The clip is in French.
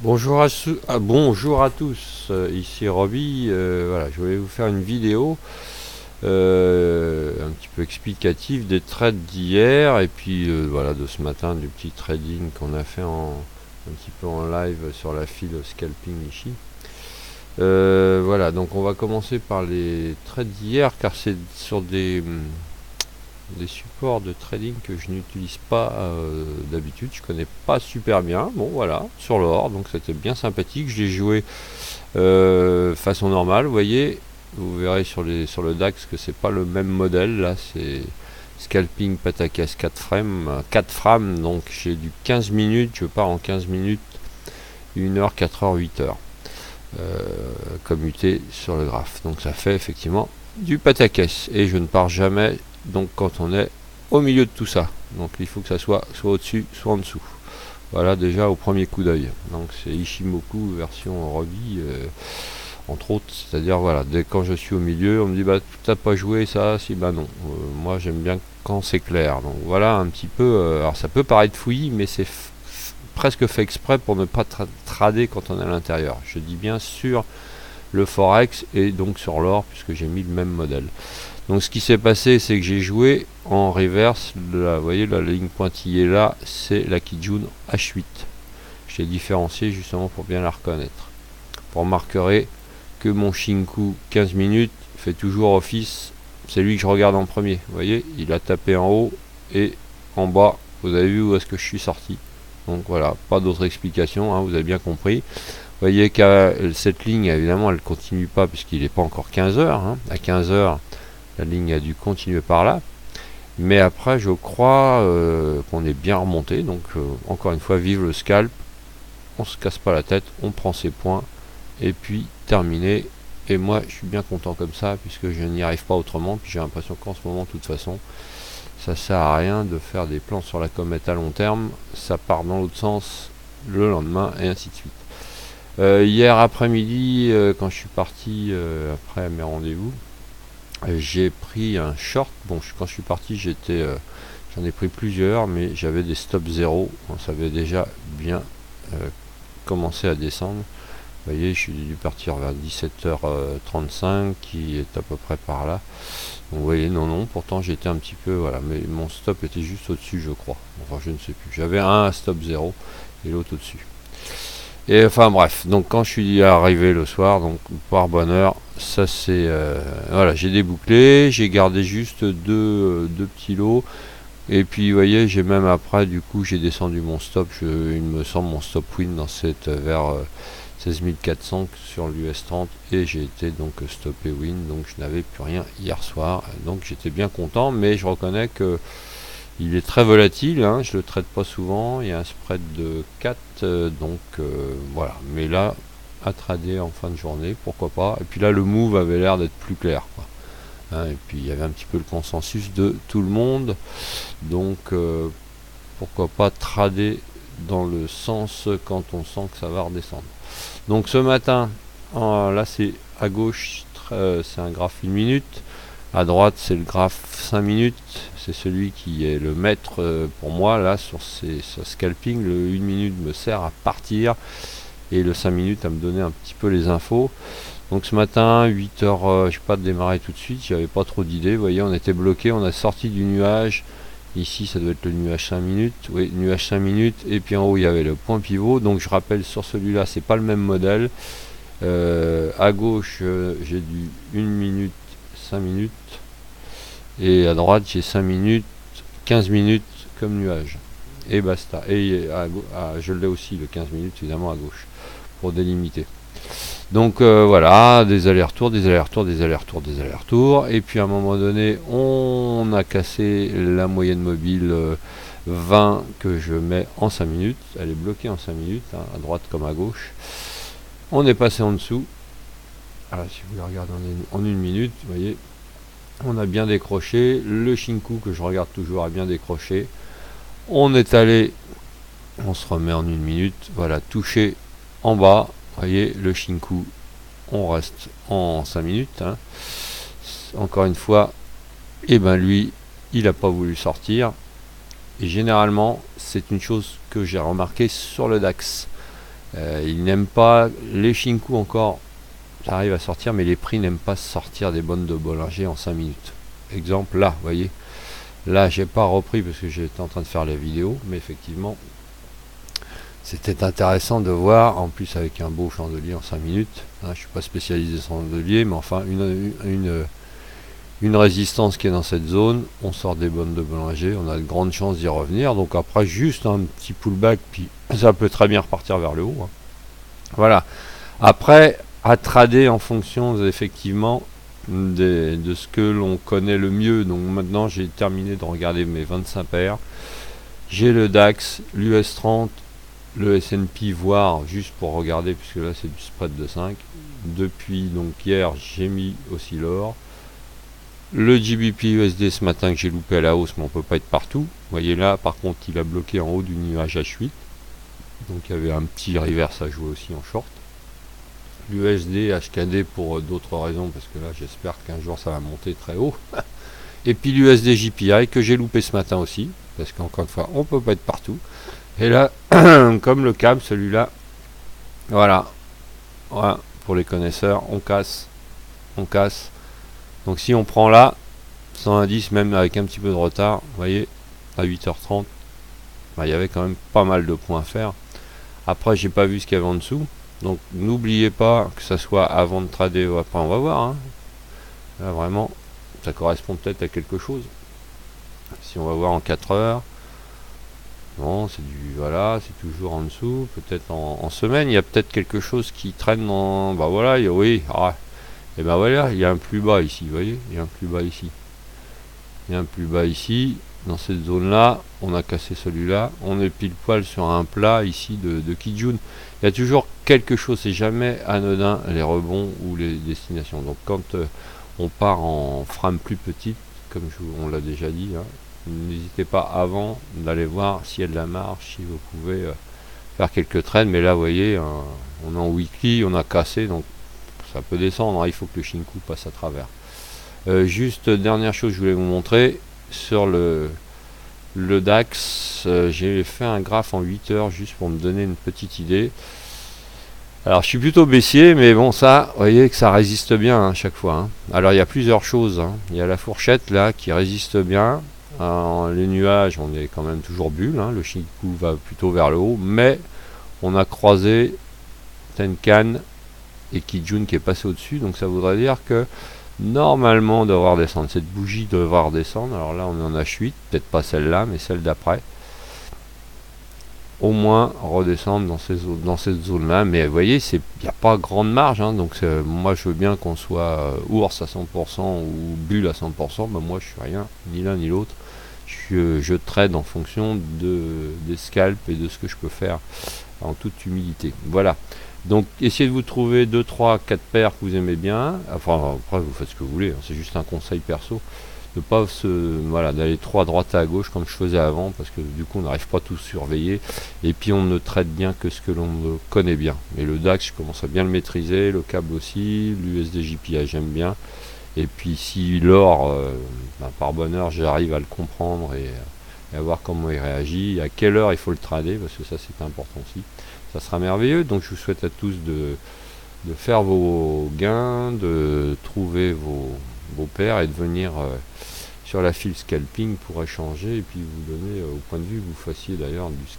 Bonjour à tous, ici Roby. Voilà, je voulais vous faire une vidéo un petit peu explicative des trades d'hier et puis voilà de ce matin du petit trading qu'on a fait un petit peu en live sur la file scalping ici. Voilà, donc on va commencer par les trades d'hier car c'est sur des supports de trading que je n'utilise pas d'habitude, je connais pas super bien. Bon voilà, sur l'or, donc c'était bien sympathique. Je l'ai joué façon normale, vous voyez. Vous verrez sur le DAX que c'est pas le même modèle. Là, c'est scalping Patakas 4 frames, 4 frames, donc j'ai du 15 minutes, je pars en 15 minutes, 1 heure, 4 heures, 8 heures, commuté sur le graphe. Donc ça fait effectivement du Patakas. Et je ne pars jamais, donc quand on est au milieu de tout ça. Donc il faut que ça soit au-dessus, soit en dessous. Voilà déjà au premier coup d'œil. Donc c'est Ishimoku version Roby, entre autres. C'est-à-dire voilà, dès quand je suis au milieu, on me dit bah t'as pas joué ça, si bah non. Moi j'aime bien quand c'est clair. Donc voilà un petit peu. Alors ça peut paraître fouillis, mais c'est presque fait exprès pour ne pas trader quand on est à l'intérieur. Je dis bien sur le forex et donc sur l'or puisque j'ai mis le même modèle. Donc ce qui s'est passé, c'est que j'ai joué en reverse. Vous voyez la ligne pointillée là, c'est la Kijun H8. Je l'ai différencié justement pour bien la reconnaître. Vous remarquerez que mon Shinku 15 minutes fait toujours office. C'est lui que je regarde en premier. Vous voyez, il a tapé en haut et en bas. Vous avez vu où est-ce que je suis sorti. Donc voilà, pas d'autre explication, hein, vous avez bien compris. Vous voyez que cette ligne, évidemment, elle continue pas puisqu'il n'est pas encore 15 heures. Hein. À 15 heures, la ligne a dû continuer par là. Mais après, je crois qu'on est bien remonté. Donc, encore une fois, vive le scalp. On se casse pas la tête, on prend ses points. Et puis, terminé. Et moi, je suis bien content comme ça, puisque je n'y arrive pas autrement. Puis j'ai l'impression qu'en ce moment, de toute façon, ça sert à rien de faire des plans sur la comète à long terme. Ça part dans l'autre sens le lendemain, et ainsi de suite. Hier après-midi, quand je suis parti après mes rendez-vous, j'ai pris un short. Bon, quand je suis parti, j'en ai pris plusieurs, mais j'avais des stops zéro. Ça avait déjà bien commencé à descendre. Vous voyez, je suis dû partir vers 17h35, qui est à peu près par là. Donc, vous voyez, non, pourtant j'étais un petit peu, voilà, mais mon stop était juste au-dessus, je crois. Enfin, je ne sais plus. J'avais un stop zéro et l'autre au-dessus. Et enfin bref, donc quand je suis arrivé le soir, donc par bonheur, ça c'est voilà, j'ai débouclé, j'ai gardé juste deux petits lots, et puis vous voyez, j'ai même après du coup j'ai descendu mon stop, il me semble mon stop win dans cette vers 16 400 sur l'US 30, et j'ai été donc stoppé win, donc je n'avais plus rien hier soir, donc j'étais bien content, mais je reconnais que il est très volatile, hein, je le traite pas souvent, il y a un spread de 4, donc voilà. Mais là, à trader en fin de journée, pourquoi pas. Et puis là, le move avait l'air d'être plus clair, quoi. Hein, et puis il y avait un petit peu le consensus de tout le monde, donc pourquoi pas trader dans le sens quand on sent que ça va redescendre. Donc ce matin, là c'est à gauche, c'est un graphe 1 minute. À droite, c'est le graphe 5 minutes. C'est celui qui est le maître pour moi. Là, sur ce scalping, le 1 minute me sert à partir et le 5 minutes à me donner un petit peu les infos. Donc ce matin, 8 heures, je n'ai pas démarré tout de suite. J'avais pas trop d'idées. Vous voyez, on était bloqué. On a sorti du nuage. Ici, ça doit être le nuage 5 minutes. Oui, nuage 5 minutes. Et puis en haut, il y avait le point pivot. Donc je rappelle, sur celui-là, c'est pas le même modèle. À gauche, j'ai du 1 minute, 5 minutes. Et à droite, j'ai 5 minutes, 15 minutes comme nuage. Et basta. Et je l'ai aussi, le 15 minutes, évidemment, à gauche, pour délimiter. Donc voilà, des allers-retours, des allers-retours, des allers-retours, des allers-retours. Et puis à un moment donné, on a cassé la moyenne mobile 20 que je mets en 5 minutes. Elle est bloquée en 5 minutes, hein, à droite comme à gauche. On est passé en dessous. Alors, si vous la regardez en 1 minute, vous voyez, on a bien décroché. Le Shinku que je regarde toujours a bien décroché. On est allé, on se remet en 1 minute. Voilà, touché en bas. Vous voyez, le Shinku, on reste en 5 minutes. Hein. Encore une fois, et ben lui, il n'a pas voulu sortir. Et généralement, c'est une chose que j'ai remarqué sur le DAX. Ils n'aiment pas les Shinku encore, ça arrive à sortir, mais les prix n'aiment pas sortir des bonnes de Bollinger en 5 minutes. Exemple là, vous voyez, là j'ai pas repris parce que j'étais en train de faire la vidéo, mais effectivement c'était intéressant de voir, en plus avec un beau chandelier en 5 minutes, hein, je suis pas spécialisé chandelier, mais enfin une résistance qui est dans cette zone, on sort des bonnes de Bollinger, on a de grandes chances d'y revenir, donc après juste un petit pullback, puis ça peut très bien repartir vers le haut, hein. Voilà, après à trader en fonction effectivement de ce que l'on connaît le mieux. Donc maintenant j'ai terminé de regarder mes 25 paires, j'ai le DAX, l'US 30, le S&P, voire juste pour regarder, puisque là c'est du spread de 5. Depuis donc hier j'ai mis aussi l'or, le GBP USD ce matin que j'ai loupé à la hausse, mais on peut pas être partout. Vous voyez là par contre il a bloqué en haut du nuage H8, donc il y avait un petit reverse à jouer aussi en short. L'USD HKD pour d'autres raisons, parce que là j'espère qu'un jour ça va monter très haut. Et puis l'USD JPI que j'ai loupé ce matin aussi, parce qu'encore une fois on peut pas être partout. Et là comme le câble, celui-là, voilà, pour les connaisseurs, on casse. Donc si on prend là 110, même avec un petit peu de retard, vous voyez, à 8h30, il y avait quand même pas mal de points à faire. Après j'ai pas vu ce qu'il y avait en dessous, donc n'oubliez pas que ça soit avant de trader ou après, on va voir, hein. Là vraiment ça correspond peut-être à quelque chose. Si on va voir en 4 heures, non, c'est du, voilà, c'est toujours en dessous. Peut-être en semaine il y a peut-être quelque chose qui traîne dans, bah voilà, oui, et ben voilà, il y a un plus bas ici, vous voyez, il y a un plus bas ici, dans cette zone là on a cassé celui-là, on est pile poil sur un plat ici de Kijun. Il y a toujours quelque chose, c'est jamais anodin les rebonds ou les destinations. Donc quand on part en frame plus petite, comme on l'a déjà dit, hein, n'hésitez pas avant d'aller voir s'il y a de la marge, si vous pouvez faire quelques trades. Mais là vous voyez, on est en weekly, on a cassé, donc ça peut descendre, hein, il faut que le Shinku passe à travers. Juste dernière chose je voulais vous montrer sur le DAX, j'ai fait un graphe en 8 heures juste pour me donner une petite idée. Alors je suis plutôt baissier, mais bon, ça, vous voyez que ça résiste bien, hein, chaque fois, hein. Alors il y a plusieurs choses, hein. Il y a la fourchette là qui résiste bien. Les nuages, on est quand même toujours bulle, hein. Le Shinku va plutôt vers le haut, mais on a croisé Tenkan et Kijun qui est passé au-dessus, donc ça voudrait dire que normalement devoir descendre, cette bougie devra redescendre. Alors là on est en H8, peut-être pas celle-là, mais celle d'après, au moins redescendre dans cette zone là. Mais vous voyez, il n'y a pas grande marge, hein, donc moi je veux bien qu'on soit ours à 100% ou bulle à 100%, ben moi je suis rien, ni l'un ni l'autre. Je trade en fonction des scalps et de ce que je peux faire, en toute humilité. Voilà, donc essayez de vous trouver 2, 3, 4 paires que vous aimez bien. Enfin après vous faites ce que vous voulez, hein. C'est juste un conseil perso de pas d'aller trop à droite et à gauche comme je faisais avant, parce que du coup on n'arrive pas à tout surveiller, et puis on ne traite bien que ce que l'on connaît bien. Mais le DAX je commence à bien le maîtriser, le câble aussi, l'USD JPI j'aime bien, et puis si l'or, par bonheur j'arrive à le comprendre et à voir comment il réagit, à quelle heure il faut le trader, parce que ça c'est important aussi, ça sera merveilleux. Donc je vous souhaite à tous de faire vos gains, de trouver vos paires et de venir sur la file scalping pour échanger et puis vous donner au point de vue que vous fassiez d'ailleurs du scalping.